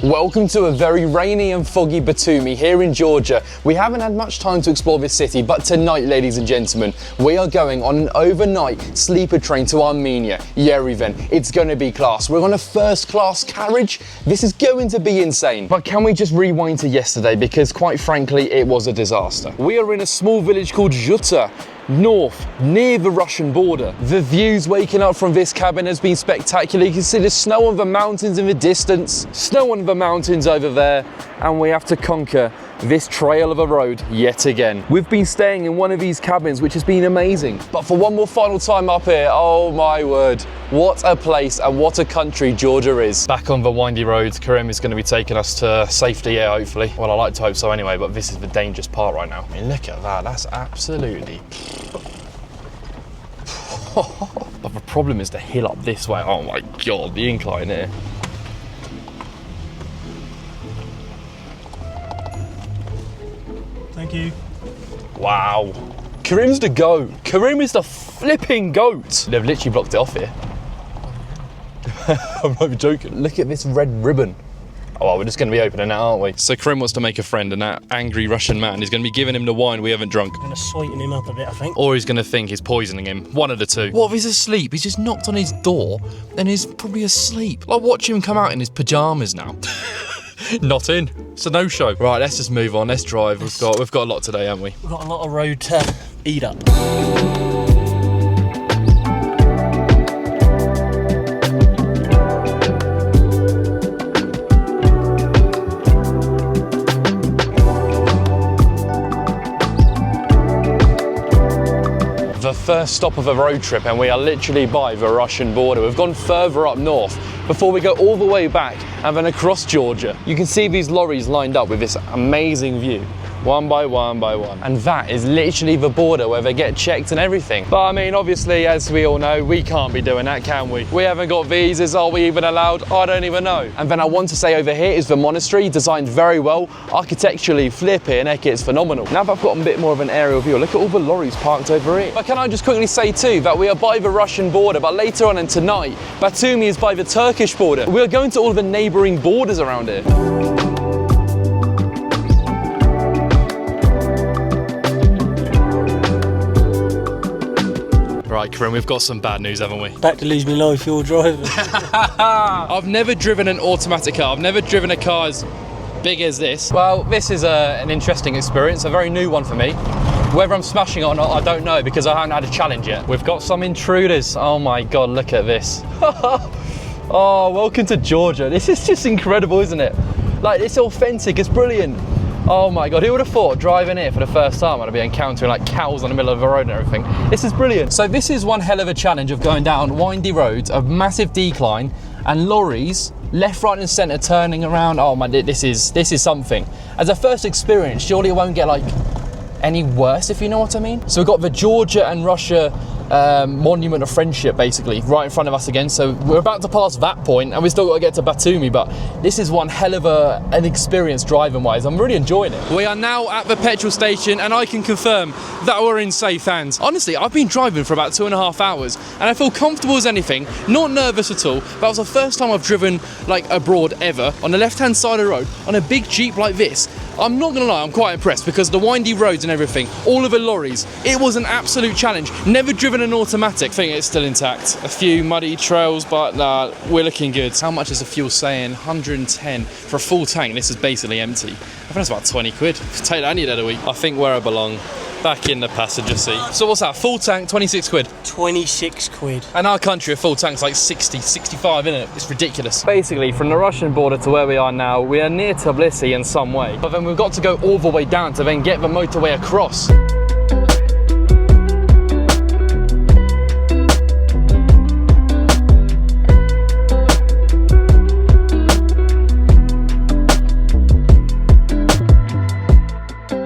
Welcome to a very rainy and foggy Batumi here in Georgia. We haven't had much time to explore this city, but tonight, ladies and gentlemen, we are going on an overnight sleeper train to Armenia, Yerevan. It's going to be class. We're on a first-class carriage. This is going to be insane. But can we just rewind to yesterday? Because quite frankly, it was a disaster. We are in a small village called Zhuta, north, near the Russian border. The views waking up from this cabin has been spectacular. You can see the snow on the mountains in the distance, snow on the mountains over there, and we have to conquer this trail of a road yet again. We've been staying in one of these cabins, which has been amazing. But for one more final time up here, oh my word, what a place and what a country Georgia is. Back on the windy roads, Karim is going to be taking us to safety here, hopefully. Well, I like to hope so anyway, but this is the dangerous part right now. I mean, look at that, that's absolutely... But the problem is the hill up this way. Oh my God, the incline here. Thank you. Wow. Karim's the goat. Karim is the flipping goat. They've literally blocked it off here. I'm not even joking. Look at this red ribbon. Oh, well, we're just going to be opening that, aren't we? So Karim wants to make a friend, and that angry Russian man is going to be giving him the wine we haven't drunk. I'm going to sweeten him up a bit, I think. Or he's going to think he's poisoning him. One of the two. What if he's asleep? He's just knocked on his door and he's probably asleep. Like, watch him come out in his pyjamas now. Not in. It's a no-show. Right, let's just move on. Let's drive. We've got a lot today, haven't we? We've got a lot of road to eat up. The first stop of a road trip, and we are literally by the Russian border. We've gone further up north before we go all the way back and then across Georgia. You can see these lorries lined up with this amazing view, one by one by one. And that is literally the border where they get checked and everything. But I mean, obviously, as we all know, we can't be doing that, can we? We haven't got visas, are we even allowed? I don't even know. And then I want to say over here is the monastery, designed very well, architecturally flipping heck, it's phenomenal. Now that I've got a bit more of an aerial view, look at all the lorries parked over here. But can I just quickly say too, that we are by the Russian border, but later on and tonight, Batumi is by the Turkish border. We are going to all the neighboring borders around here. Right, Karim, we've got some bad news, haven't we? Back to lose me life, you're driving. I've never driven an automatic car. I've never driven a car as big as this. Well, this is an interesting experience, a very new one for me. Whether I'm smashing it or not, I don't know, because I haven't had a challenge yet. We've got some intruders. Oh my God, look at this. Oh, welcome to Georgia. This is just incredible, isn't it? Like, it's authentic, it's brilliant. Oh my God, who would have thought driving here for the first time I'd be encountering like cows on the middle of the road and everything. This is brilliant. So this is one hell of a challenge of going down windy roads, a massive decline, and lorries left, right and centre turning around. Oh my, this is something. As a first experience, surely it won't get like any worse, if you know what I mean. So we've got the Georgia and Russia monument of friendship basically right in front of us again, so we're about to pass that point and we still got to get to Batumi, but this is one hell of an experience driving wise. I'm really enjoying it. We are now at the petrol station and I can confirm that we're in safe hands. Honestly, I've been driving for about 2.5 hours and I feel comfortable as anything, not nervous at all. That was the first time I've driven like abroad ever on the left hand side of the road on a big Jeep like this. I'm not gonna lie, I'm quite impressed because the windy roads and everything, all of the lorries, it was an absolute challenge. Never driven an automatic. I think it's still intact. A few muddy trails, but nah, we're looking good. How much is the fuel saying? 110 for a full tank. This is basically empty. I think that's about 20 quid. Take that any day of the week. I think where I belong, back in the passenger seat. So what's that? Full tank, 26 quid. 26 quid. In our country, a full tank's like 60, 65, isn't it? It's ridiculous. Basically, from the Russian border to where we are now, we are near Tbilisi in some way. But then we've got to go all the way down to then get the motorway across.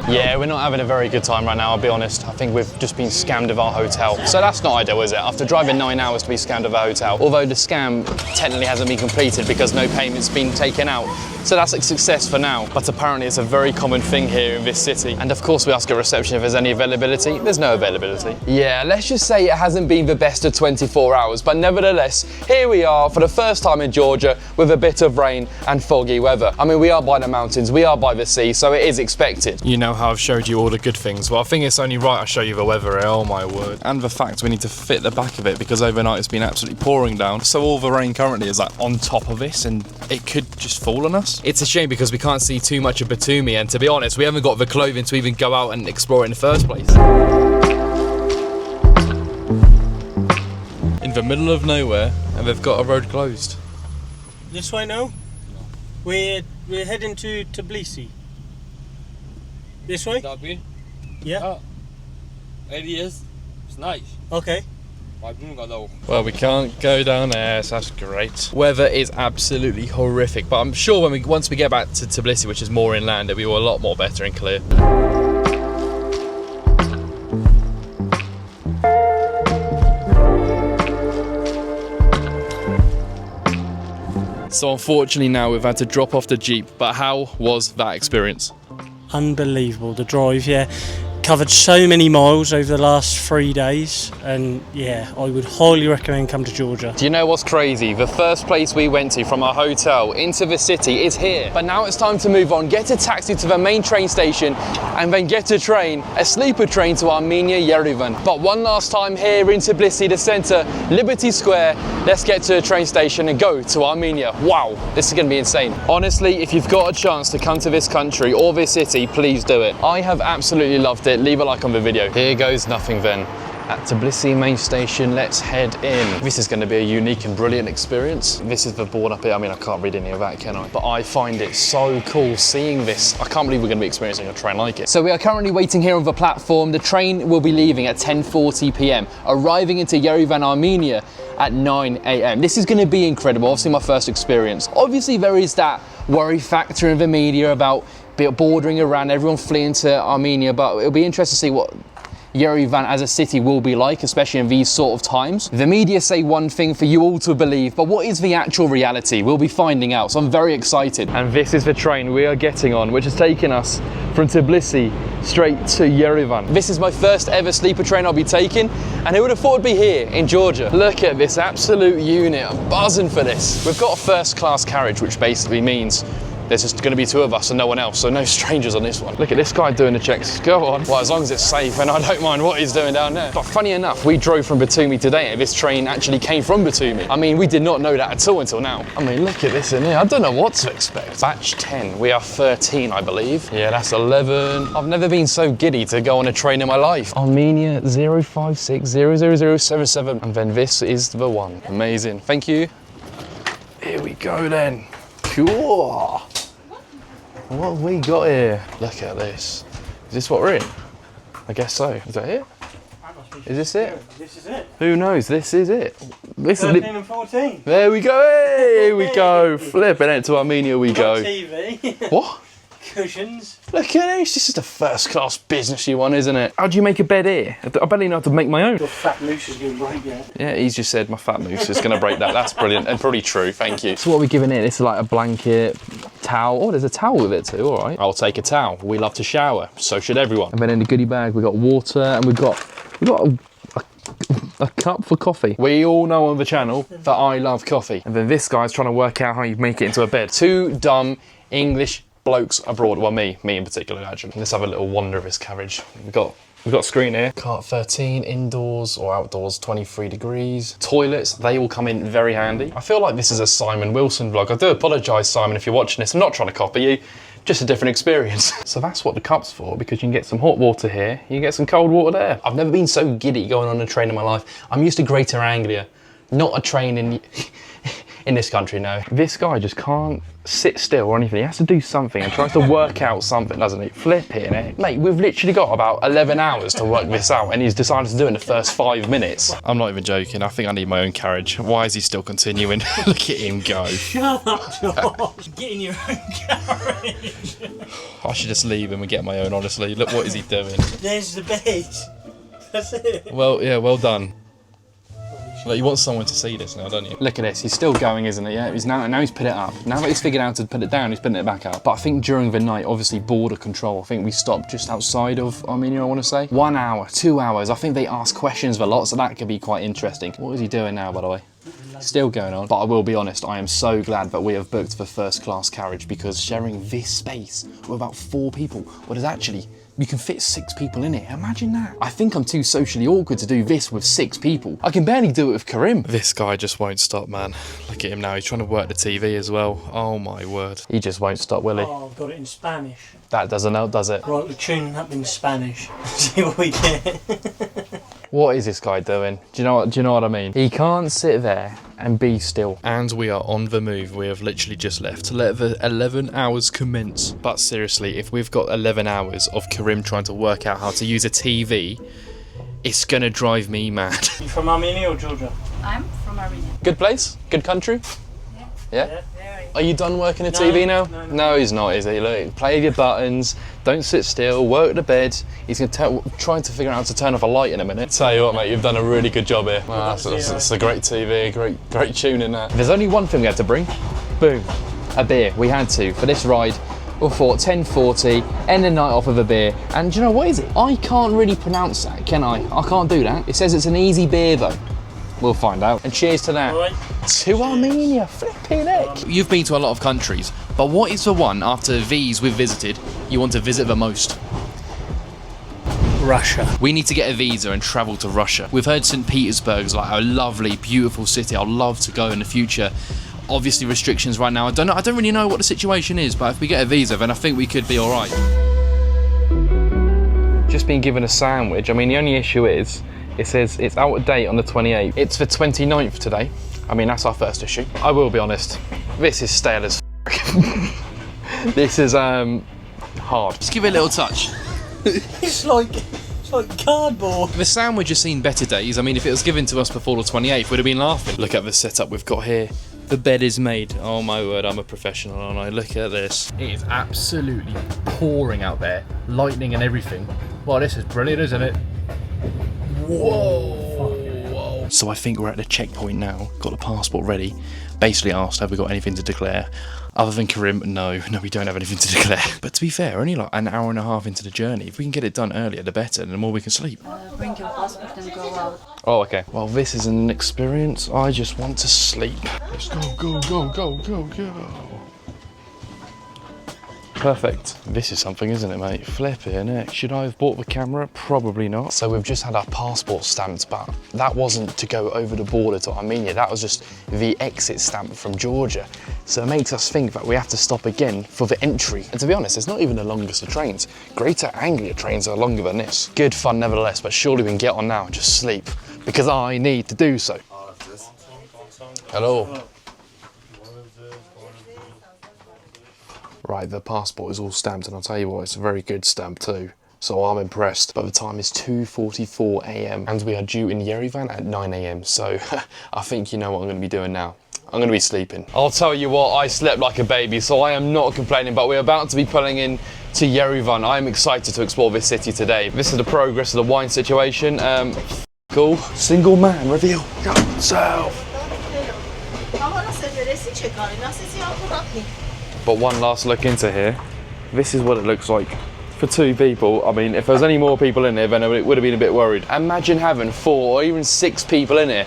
Yeah, we're not having a very good time right now, I'll be honest. I think we've just been scammed of our hotel. So that's not ideal, is it? After driving 9 hours to be scammed of a hotel. Although the scam technically hasn't been completed because no payment's been taken out. So that's a success for now. But apparently it's a very common thing here in this city. And of course we ask at reception if there's any availability. There's no availability. Yeah, let's just say it hasn't been the best of 24 hours, but nevertheless, here we are for the first time in Georgia with a bit of rain and foggy weather. I mean, we are by the mountains, we are by the sea, so it is expected. You know how I've showed you all the good things. Well, I think it's only right I show you the weather here, oh my word. And the fact we need to fit the back of it because overnight it's been absolutely pouring down. So all the rain currently is like on top of this and it could just fall on us. It's a shame because we can't see too much of Batumi, and to be honest, we haven't got the clothing to even go out and explore it in the first place. In the middle of nowhere, and they've got a road closed. This way now? No. We're heading to Tbilisi. This way? Yeah. It is. It's nice. Okay. Well, we can't go down there, so that's great. Weather is absolutely horrific, but I'm sure once we get back to Tbilisi, which is more inland, it'll be a lot more better and clear. So unfortunately now we've had to drop off the Jeep, but how was that experience? Unbelievable, the drive, yeah. Covered so many miles over the last 3 days, and yeah, I would highly recommend come to Georgia. Do you know what's crazy? The first place we went to from our hotel into the city is here. But now it's time to move on, get a taxi to the main train station, and then get a train, a sleeper train to Armenia, Yerevan. But one last time here in Tbilisi, the centre, Liberty Square, let's get to a train station and go to Armenia. Wow, this is gonna be insane. Honestly, if you've got a chance to come to this country or this city, please do it. I have absolutely loved it. Leave a like on the video. Here goes nothing then. At Tbilisi main station, let's head in. This is going to be a unique and brilliant experience. This is the board up here. I mean, I can't read any of that, can I? But I find it so cool seeing this. I can't believe we're going to be experiencing a train like it. So we are currently waiting here on the platform. The train will be leaving at 10:40 p.m, arriving into Yerevan, Armenia at 9 a.m. This is going to be incredible. Obviously my first experience. Obviously there is that worry factor in the media about bordering around, everyone fleeing to Armenia, but it'll be interesting to see what Yerevan as a city will be like, especially in these sort of times. The media say one thing for you all to believe, but what is the actual reality? We'll be finding out, so I'm very excited. And this is the train we are getting on, which has taken us from Tbilisi straight to Yerevan. This is my first ever sleeper train I'll be taking, and who would have thought it'd be here in Georgia? Look at this absolute unit, I'm buzzing for this. We've got a first class carriage, which basically means there's just going to be two of us and no one else, so no strangers on this one. Look at this guy doing the checks. Go on. Well, as long as it's safe, and I don't mind what he's doing down there. But funny enough, we drove from Batumi today, and this train actually came from Batumi. I mean, we did not know that at all until now. I mean, look at this in here. I don't know what to expect. Batch 10. We are 13, I believe. Yeah, that's 11. I've never been so giddy to go on a train in my life. Armenia 0560077. And then this is the one. Amazing. Thank you. Here we go then. Cool. What have we got here? Look at this. Is this what we're in? I guess so. Is that it? Is this it? This is it. Who knows? This is it. This 13 is and 14. There we go. Hey, here we go. Flipping it to Armenia we go. TV. What? Cushions. Look at this. This is the first class businessy one, isn't it? How do you make a bed here? I barely know how to make my own. Your fat moose is going to break that. Yeah, he's just said my fat moose is going to break that. That's brilliant and probably true. Thank you. So what are we giving here? This is like a blanket, towel. Oh, there's a towel with it too. All right. I'll take a towel. We love to shower. So should everyone. And then in the goodie bag, we got water and we got a cup for coffee. We all know on the channel that I love coffee. And then this guy's trying to work out how you make it into a bed. Two dumb English blokes abroad. Well, me in particular, actually. Let's have a little wander of his carriage. We've got a screen here. Cart 13, indoors or outdoors, 23 degrees. Toilets, they all come in very handy. I feel like this is a Simon Wilson vlog. I do apologise, Simon, if you're watching this. I'm not trying to copy you. Just a different experience. So that's what the cup's for, because you can get some hot water here, you can get some cold water there. I've never been so giddy going on a train in my life. I'm used to Greater Anglia, not a train in this country, no. This guy just can't sit still or anything. He has to do something and tries to work out something, doesn't he? Flipping it. Mate, we've literally got about 11 hours to work this out, and he's decided to do it in the first 5 minutes. I'm not even joking. I think I need my own carriage. Why is he still continuing? Look at him go. Shut up, George. Get in your own carriage. I should just leave him and get my own, honestly. Look, what is he doing? There's the bed. That's it. Well, yeah, well done. Like, you want someone to see this now, don't you? Look at this, he's still going, isn't he? Yeah, now he's put it up. Now that he's figured out to put it down, he's putting it back up. But I think during the night, obviously border control, I think we stopped just outside of Armenia, I want to say. 1 hour, 2 hours. I think they ask questions a lot, so that could be quite interesting. What is he doing now, by the way? Still going on. But I will be honest, I am so glad that we have booked the first class carriage, because sharing this space with about 4 people, what is actually, you can fit 6 people in it. Imagine that. I think I'm too socially awkward to do this with 6 people. I can barely do it with Karim. This guy just won't stop, man. Look at him now. He's trying to work the TV as well. Oh my word. He just won't stop, will he? Oh, I've got it in Spanish. That doesn't help, does it? Right, we're tuning up in Spanish. See what we get. What is this guy doing? Do you know what I mean? He can't sit there and be still. And we are on the move. We have literally just left to let the 11 hours commence. But seriously, if we've got 11 hours of Karim trying to work out how to use a TV, it's gonna drive me mad. You from Armenia or Georgia? I'm from Armenia. Good place? Good country? Yeah? Very. Are you done working a TV now? No, he's not, is he? Look, play with your buttons, don't sit still, work the bed. He's trying to figure out how to turn off a light in a minute. Tell you what, mate, you've done a really good job here. Wow, that's a great TV, great tune in that. There's only one thing we had to bring. Boom, a beer. We had to, for this ride. We thought 10:40, end the night off with a beer. And do you know what is it? I can't really pronounce that, can I? I can't do that. It says it's an easy beer though. We'll find out. And cheers to that. Right. To Armenia, flipping heck. You've been to a lot of countries, but what is the one after these we've visited you want to visit the most? Russia. We need to get a visa and travel to Russia. We've heard St. Petersburg's like a lovely, beautiful city. I'd love to go in the future. Obviously restrictions right now. I don't really know what the situation is, but if we get a visa, then I think we could be all right. Just been given a sandwich. I mean, the only issue is, it says it's out of date on the 28th. It's the 29th today. I mean, that's our first issue. I will be honest, this is stale as f***. This is hard. Just give it a little touch. It's like cardboard. The sandwich has seen better days. I mean, if it was given to us before the 28th, we'd have been laughing. Look at the setup we've got here. The bed is made. Oh my word, I'm a professional, aren't I? Look at this. It is absolutely pouring out there. Lightning and everything. Well, this is brilliant, isn't it? Whoa. So I think we're at the checkpoint now. Got the passport ready. Basically asked, have we got anything to declare? Other than Karim, no, we don't have anything to declare. But to be fair, only like an hour and a half into the journey. If we can get it done earlier, the better, and the more we can sleep. Bring your passport and go out. Oh, okay. Well, this is an experience. I just want to sleep. Let's go. Perfect. This is something, isn't it, mate? Flipping heck. Should I have bought the camera? Probably not. So we've just had our passport stamped, but that wasn't to go over the border to Armenia. That was just the exit stamp from Georgia. So it makes us think that we have to stop again for the entry. And to be honest, it's not even the longest of trains. Greater Anglia trains are longer than this. Good fun nevertheless, but surely we can get on now and just sleep, because I need to do so. Hello. Right, the passport is all stamped, and I'll tell you what, it's a very good stamp too. So I'm impressed. But the time is 2:44 AM and we are due in Yerevan at 9 AM. So I think you know what I'm going to be doing now. I'm going to be sleeping. I'll tell you what, I slept like a baby, so I am not complaining, but we're about to be pulling in to Yerevan. I'm excited to explore this city today. This is the progress of the wine situation. Cool. Single man reveal yourself. But one last look into here. This is what it looks like for 2 people. I mean, if there was any more people in here, then it would have been a bit worried. Imagine having 4 or even 6 people in here.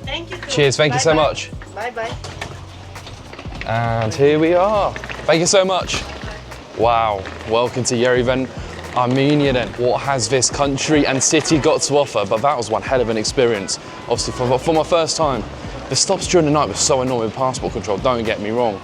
Thank you. Cheers, thank you so much. Bye-bye. And here we are. Thank you so much. Wow, welcome to Yerevan, Armenia then. What has this country and city got to offer? But that was one hell of an experience. Obviously for my first time. The stops during the night were so annoying with passport control, don't get me wrong.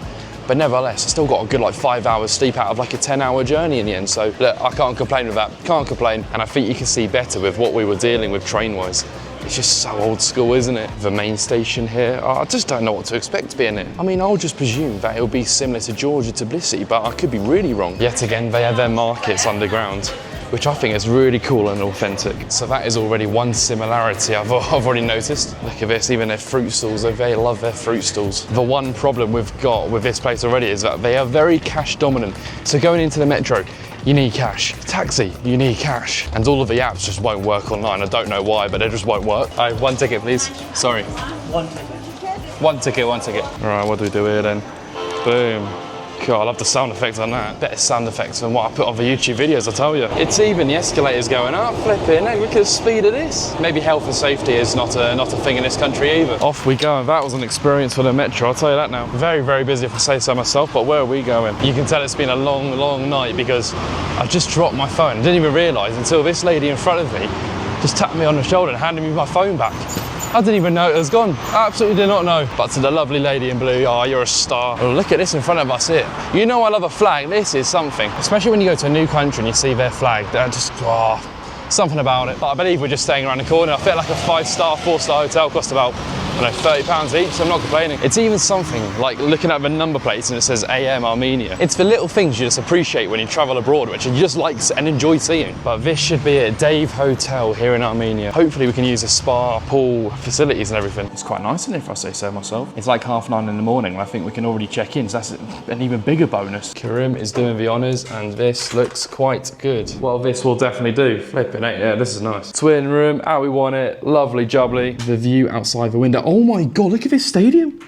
But nevertheless, I still got a good like 5 hours sleep out of like a 10-hour journey in the end. So look, I can't complain with that, can't complain. And I think you can see better with what we were dealing with train-wise. It's just so old school, isn't it? The main station here, I just don't know what to expect being it. I mean, I'll just presume that it'll be similar to Georgia, Tbilisi, but I could be really wrong. Yet again, they have their markets underground. which I think is really cool and authentic. So that is already one similarity I've already noticed. Look at this, even their fruit stalls, they love their fruit stalls. The one problem we've got with this place already is that they are very cash dominant. So going into the metro, you need cash. Taxi, you need cash. And all of the apps just won't work online. I don't know why, but they just won't work. All right, one ticket, please. Sorry. One ticket. One ticket, one ticket. All right, what do we do here then? Boom. God, I love the sound effects on that. Better sound effects than what I put on the YouTube videos, I tell you. It's even the escalators going up, flipping. Hey, look at the speed of this. Maybe health and safety is not a thing in this country either. Off we go, and that was an experience for the metro, I'll tell you that now. Very, very busy if I say so myself, but where are we going? You can tell it's been a long, long night because I just dropped my phone. I didn't even realise until this lady in front of me just tapped me on the shoulder and handed me my phone back. I didn't even know it was gone. I absolutely did not know. But to the lovely lady in blue, oh, you're a star. Oh, look at this in front of us here. You know I love a flag. This is something. Especially when you go to a new country and you see their flag. They're just, oh, something about it. But I believe we're just staying around the corner. I feel like a 5-star, 4-star hotel cost about, I don't know, £30 each, so I'm not complaining. It's even something like looking at the number plates and it says AM Armenia. It's the little things you just appreciate when you travel abroad, which you just like and enjoy seeing. But this should be it, Dave Hotel here in Armenia. Hopefully we can use a spa, pool, facilities and everything. It's quite nice in here if I say so myself. It's like 9:30 in the morning and I think we can already check in, so that's an even bigger bonus. Karim is doing the honours and this looks quite good. Well, this will definitely do. Flipping it, yeah, this is nice. Twin room, how we want it, lovely jubbly. The view outside the window. Oh my God, look at this stadium.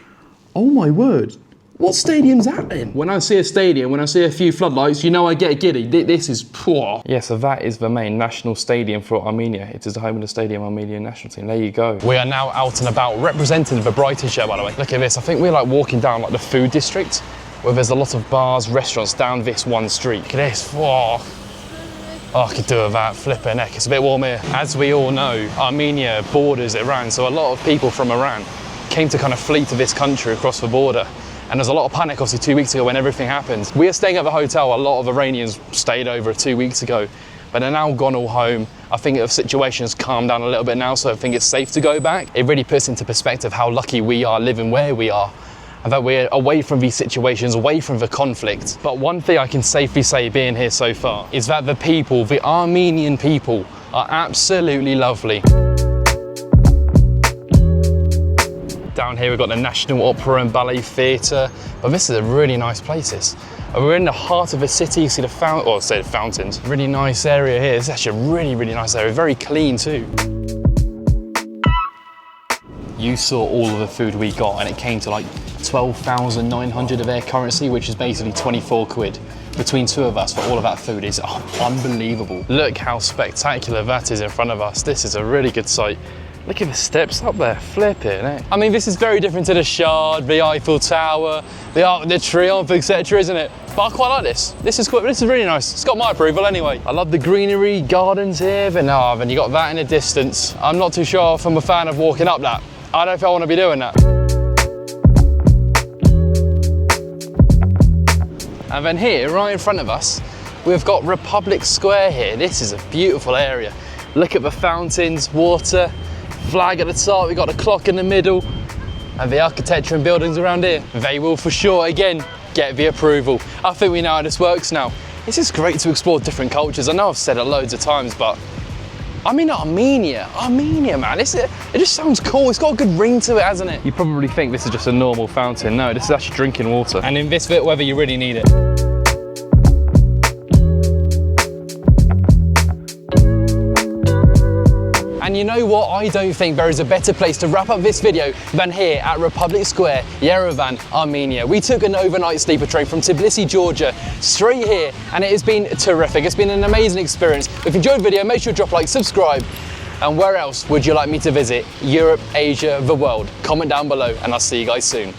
Oh my word. What stadium's that then? When I see a stadium, when I see a few floodlights, you know I get giddy. This is poor. Yeah, so that is the main national stadium for Armenia. It is the home of the Stadium Armenian national team. There you go. We are now out and about, representing the Brightonshire, by the way. Look at this. I think we're like walking down like the food district, where there's a lot of bars, restaurants down this one street. Look at this. Whoa. Oh, I could do with that, flipping heck. It's a bit warm here. As we all know, Armenia borders Iran, so a lot of people from Iran came to kind of flee to this country across the border. And there's a lot of panic, obviously, 2 weeks ago when everything happened. We are staying at the hotel. A lot of Iranians stayed over 2 weeks ago, but they're now gone all home. I think the situation has calmed down a little bit now, so I think it's safe to go back. It really puts into perspective how lucky we are living where we are, and that we're away from these situations, away from the conflict. But one thing I can safely say being here so far is that the people, the Armenian people, are absolutely lovely. Down here we've got the National Opera and Ballet Theatre, but this is a really nice place. This. We're in the heart of the city. You see the fountains. Really nice area here. It's actually a really, really nice area. Very clean too. You saw all of the food we got and it came to like 12,900 of their currency, which is basically 24 quid. Between two of us for all of that food is unbelievable. Look how spectacular that is in front of us. This is a really good sight. Look at the steps up there, flipping, eh? I mean, this is very different to the Shard, the Eiffel Tower, the Arc de Triomphe, etc., isn't it? But I quite like this. This is really nice. It's got my approval anyway. I love the greenery, gardens here, then you got that in the distance. I'm not too sure if I'm a fan of walking up that. I don't know if I want to be doing that. And then here, right in front of us, we've got Republic Square here. This is a beautiful area. Look at the fountains, water, flag at the top, we've got a clock in the middle, and the architecture and buildings around here. They will for sure, again, get the approval. I think we know how this works now. It's just great to explore different cultures. I know I've said it loads of times, but I mean Armenia, man, it just sounds cool. It's got a good ring to it, hasn't it? You probably think this is just a normal fountain. No, this is actually drinking water. And in this bit, weather, you really need it. And you know what? I don't think there is a better place to wrap up this video than here at Republic Square, Yerevan, Armenia. We took an overnight sleeper train from Tbilisi, Georgia, straight here, and it has been terrific. It's been an amazing experience. If you enjoyed the video, make sure to drop a like, subscribe, and where else would you like me to visit? Europe, Asia, the world? Comment down below, and I'll see you guys soon.